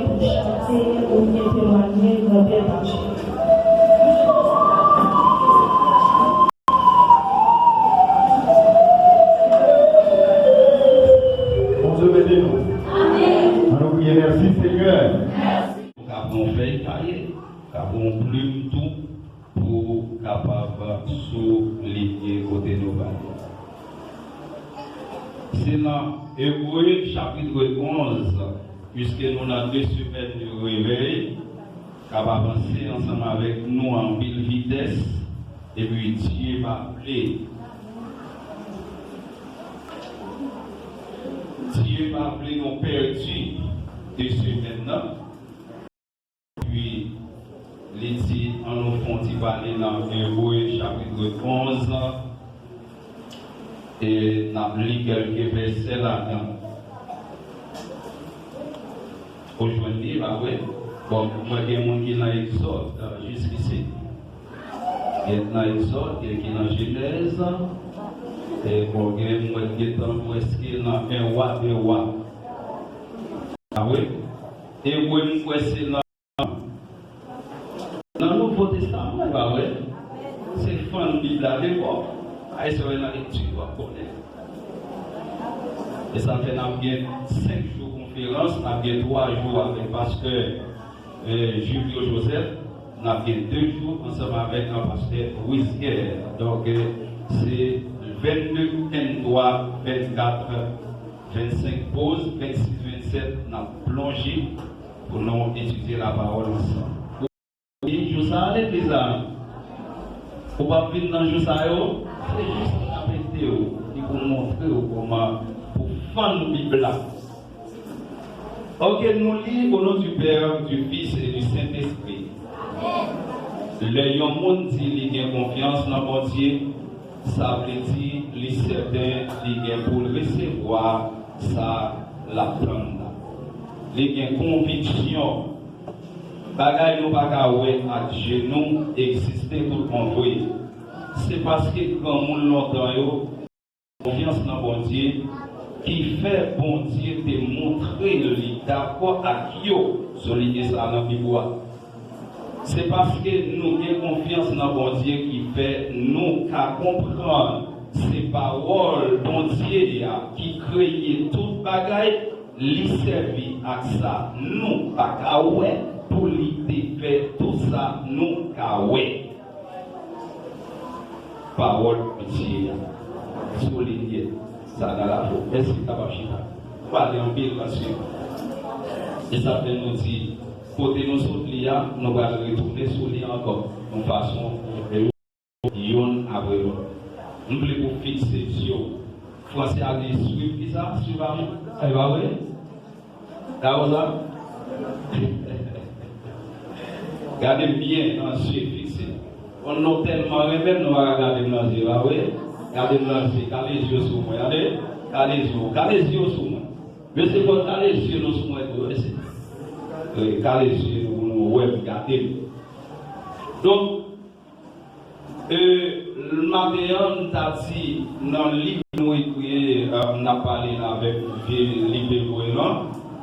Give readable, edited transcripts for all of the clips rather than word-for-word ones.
pour chanter ou bien témoigner dans bien marché. Bon Dieu bénisse nous. Amen. Nous prions merci Seigneur. Merci. Nous avons fait cahier, nous avons plume tout pour capable souligner côté nos valeurs. C'est dans Hébreux chapitre 11, puisque nous avons 2 semaines de réveil, capable d'avancer ensemble avec nous en pile vitesse, et puis Dieu va appeler. Dieu va appeler nos perdus de ce maintenant. Puis, les dit, en nous font parler dans Hébreux chapitre 11. Et n'a lu quelques versets là-dedans. Aujourd'hui, bah ouais, bon, moi, il y a des gens qui sont dans Exode, jusqu'ici. Il y a dans Exode, il y a qui dans Genèse, et bon, il y a des gens qui sont dans un roi, 2 rois. Ah oui? Et moi, c'est dans le Nouveau Testament, bah ouais, c'est fan de Bible à l'époque. Et ça va dans lecture, et ça fait 5 jours de conférence, nous avons 3 jours avec le pasteur Julio Joseph, nous avons 2 jours ensemble avec le pasteur Wisger. Donc c'est 22, 23, 24, 25 pauses, 26, 27, nous avons plongé pour nous étudier la parole ensemble. Et je sais les amis, vous ne pouvez pas venir dans le jour ça. C'est juste la météo qui vous montre comment pour faire la Bible. Ok, nous lisons au nom du Père, du Fils et du Saint-Esprit. Le monde dit qu'il a confiance dans mon Dieu, ça veut dire les certains qui pour recevoir ça, la prendre. Les conviction, bagaille nous pas à genoux exister pour contrôler. C'est parce que quand nous l'entendons, confiance dans bon Dieu, qui fait bon Dieu de montrer d'accord à qui souligner ça dans la Bible. C'est parce que nous avons confiance dans bon Dieu qui fait nous comprendre ces paroles bon Dieu qui crée toute bagaille, lui servir à ça. Nous pas pour lui faire tout ça, nous kawé. Parole Dieu, souligner ça dans la voix. Est-ce que ça va chier? Parler en pile là-dessus. Et ça fait nous dire, côté nous autres, nous allons retourner sur lui encore, de façon yon après l'autre. Nous voulons fixer sur Français à les suivre, ça, suivre, ça va oui? D'accord ça? Regardez bien, ensuite fixé. On a tellement même nous regarder dans les yeux, oui. Regardez dans les yeux, regardez les yeux sur moi, regardez, regardez les yeux sur moi. Mais c'est pour regarder les yeux sur moi, regardez les yeux, nous regardez. Donc, le matin, on a dit dans le livre nous écrit, on a parlé avec le livre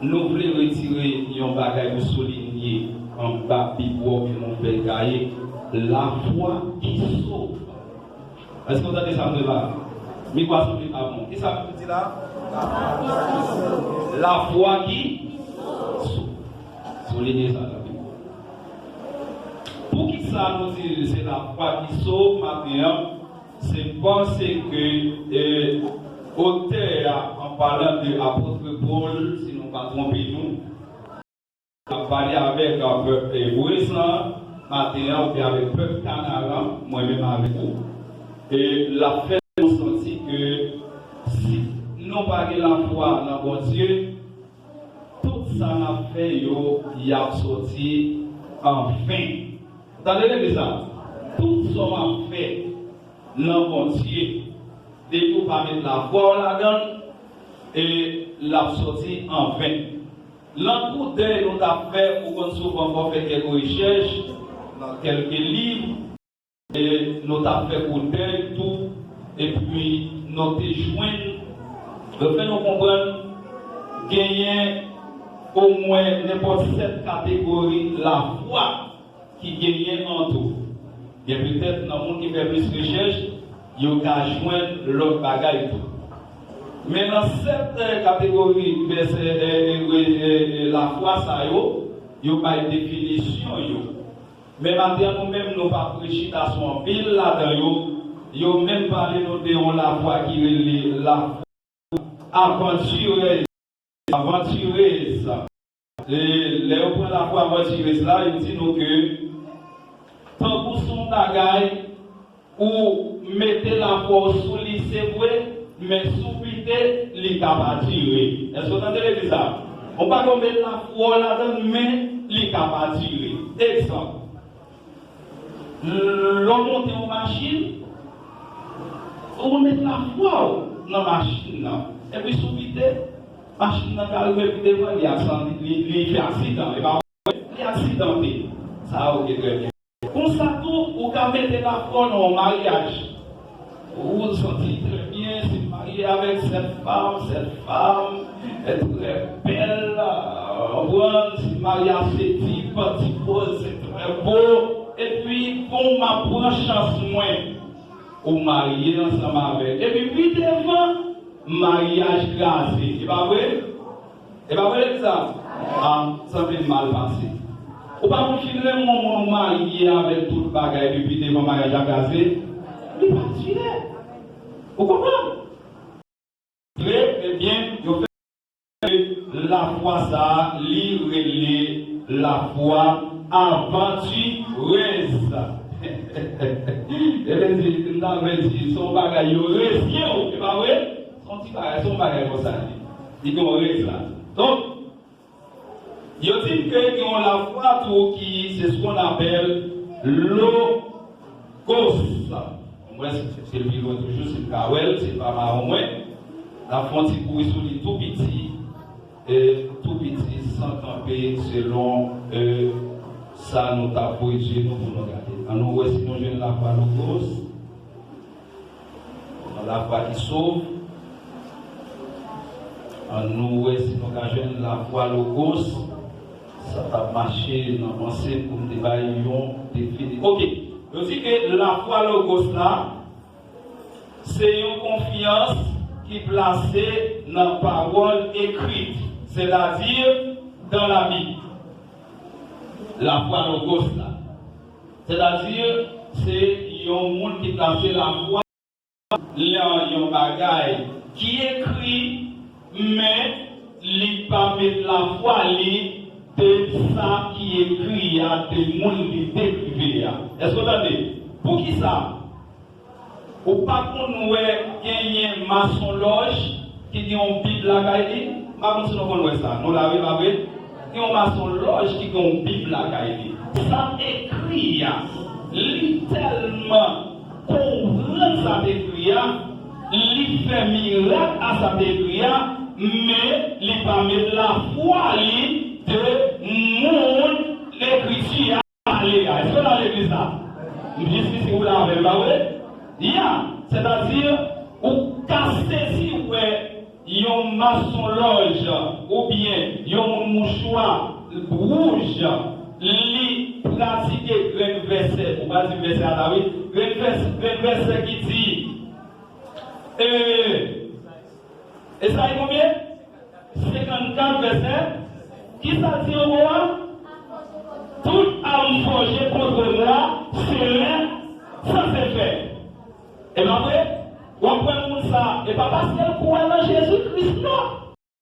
nous voulons retirer un bagage pour souligner en bas Bible que nous fait gagner. La foi qui sauve. Est-ce que vous avez ça de là? Mais quoi ça veut dire avant? Qu'est-ce que ça veut dire là? La foi qui sauve. Soulignez ça là. Pour qui ça nous dit c'est la foi qui sauve maintenant? C'est parce que auteur en parlant de l'apôtre Paul, si nous ne pas tromper nous, a parlé avec un peuple hébreu. Maintenant, on est avec le peuple canaran, moi-même avec vous. Et la fête, nous senti que si nous n'avons pas la foi dans bon Dieu, tout ça n'a fait, il y a sorti enfin. Vous entendez ça? Tout ça a fait dans bon Dieu. Dès qu'on va mettre la foi là-dedans, et l'a sorti enfin. L'encoup d'œil nous a fait, ou qu'on souvent fait quelques recherches, dans quelques livres, et nous avons fait coup d'œil tout, et puis nous avons joint, de fait nous comprendre, gagner au moins n'importe cette catégorie la foi qui gagne en tout. Et peut-être dans le monde qui fait plus de recherche, il y a joindre l'autre bagaille tout. Mais dans cette catégorie, la foi, ça y a pas de définition. Mais maintenant, nous-mêmes, nous pas prêcher à son pile là-dedans. Il y a même parlé de la foi qui est la foi aventureuse. Aventureuse. Les on prend la foi aventureuse là, il dit nous que tant pour son bagaille ou mettez la foi sous lui, c'est vrai, mais sous pité, il capable de tirer. Est-ce que vous entendez ça? On va pas mettre la foi là-dedans, mais il capable de tirer. Exemple. L'on monte en machine, on met la foi dans la machine. Et puis sous pité, la machine n'a pas arrivé devant, il fait accident. Il est accidenté. Ça, ok, très bien. Comme ça, tout, vous pouvez mettre la foi dans le mariage. Vous vous sentez très bien, c'est marié avec cette femme est très belle, c'est marié à ce type, c'est très beau. Et puis, on m'apprend chance moins au marié ensemble avec. Et puis devant, mariage grâcé. C'est pas vrai? C'est pas vrai ça? Ah, ça fait mal passé. Ou pas vous finir mon marié avec tout le bagage et puis devant mariage grâcé. Il va tirer. Vous comprenez? Très bien, vous faites la foi ça, lire la foi aventureuse. Elle dit, son bagage, c'est pas vrai? Son bagage comme ça. Il dit là. Donc, il y a dit que ont la foi tout qui, c'est ce qu'on appelle logos. Moi, c'est le bureau toujours, c'est le kawel, c'est pas marron. La frontière pour souligner tout petit, sans camper selon ça, nous t'a pour Dieu, nous pour nous garder. En nous, voici nous jeunes la foi logos, la foi qui sauve. En nous, voici nous jeunes la foi logos, ça t'a marché dans la pensée pour nous définir. Ok. Je dis que la foi logos là, c'est une confiance qui est placée dans la parole écrite, c'est-à-dire dans la Bible. La foi logos là. C'est-à-dire, c'est un monde qui place la foi dans un bagage qui écrit, mais il ne pas mettre la foi de ça qui écrit à des gens qui décrivent. Est-ce que vous entendez? Pour qui ça? Ou pas qu'on nous gagner maçon loge qui dit on Bible la caille, pas si nous connaissons ça. Nous l'avons pas vu. Il y a un maçon loge qui dit on Bible la caille. Ça écrit, tellement comprendre ça écrit, il fait miracle à ça écrit, mais il pas mettre la foi de monde l'écriture à l'église. Est-ce que dans l'église là? Je dis si vous l'avez pas vu. C'est-à-dire, ou casser si vous avez maçon loge ou bien un mouchoir rouge, li pratiquer grand verset, ou pas dire verset à David, grand verset qui dit, et ça est combien? 54 versets. Qui ça dit au roi? Tout âme forgée contre moi, c'est rien, ça c'est fait. Et bien après, on prend ça, et pas parce qu'elle croit dans Jésus-Christ, non.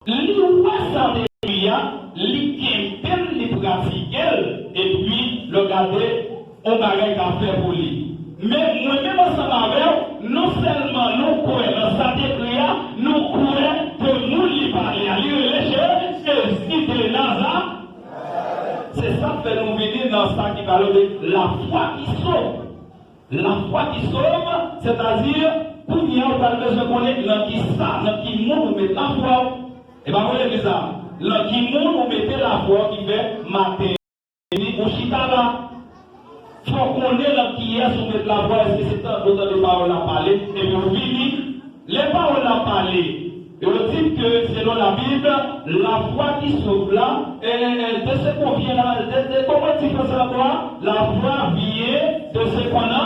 Lui voit ça de lui, lui pratique, et puis le garder, on va faire pour lui. Mais moi-même, ensemble avec, non seulement nous croyons dans sa décria, nous croyons que nous lui parlons à l'île et Nazareth. C'est ça que nous venir dans ça qui parle de la foi qui sauve. La foi qui sauve, c'est-à-dire, pour nous, on va besoin de connaître dans qui ça, dans qui monde nous met la foi. Et bien, vous voyez ça. Dans qui monde nous mettez la foi qui fait matin, au chitala. Il faut connaître qui est soumettre la voix, est-ce que c'est un autre de paroles à parler, et puis on finit, les paroles à parler, Et on dit que selon la Bible, la foi qui sauve là, de ce qu'on vient là, comment tu fais ça quoi? La foi vient de ce qu'on a,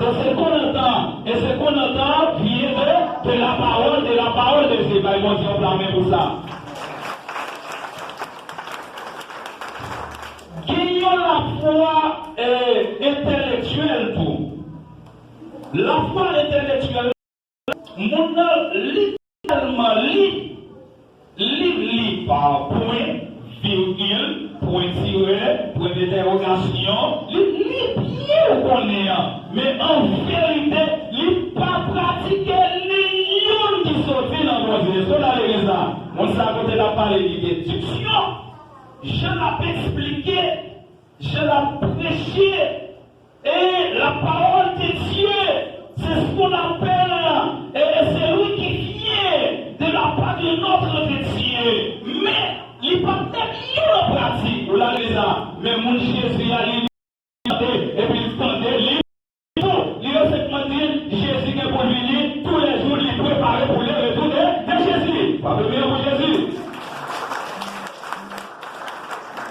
de ce qu'on entend. Et ce qu'on entend vient de la parole de Dieu. Ils vont dire la main pour ça. Gagnons la foi intellectuelle tout. La foi intellectuelle, mon littéralement lit par point, virgule, point tiré, point d'interrogation, lit bien qu'on est, mais en vérité, lit pas pratiquer les qui sortent dans notre vie. C'est là, on s'est à côté de la parole de déduction. Je l'ai expliqué, je l'ai prêché, et la parole de Dieu, c'est ce qu'on appelle, et c'est lui qui vient de la part de notre Dieu. Mais il pas peut-être en pratique, vous l'avez là, mais mon Jésus a dit, et puis il tendait, il dit, Jésus qui est pour venir, tous les jours, il est préparé pour le retour de Jésus. Pas de pour Jésus.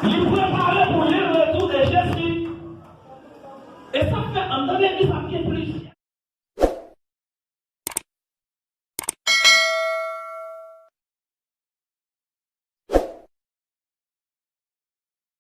Il préparait pour le retour de Jésus. Et ça fait, en dans l'église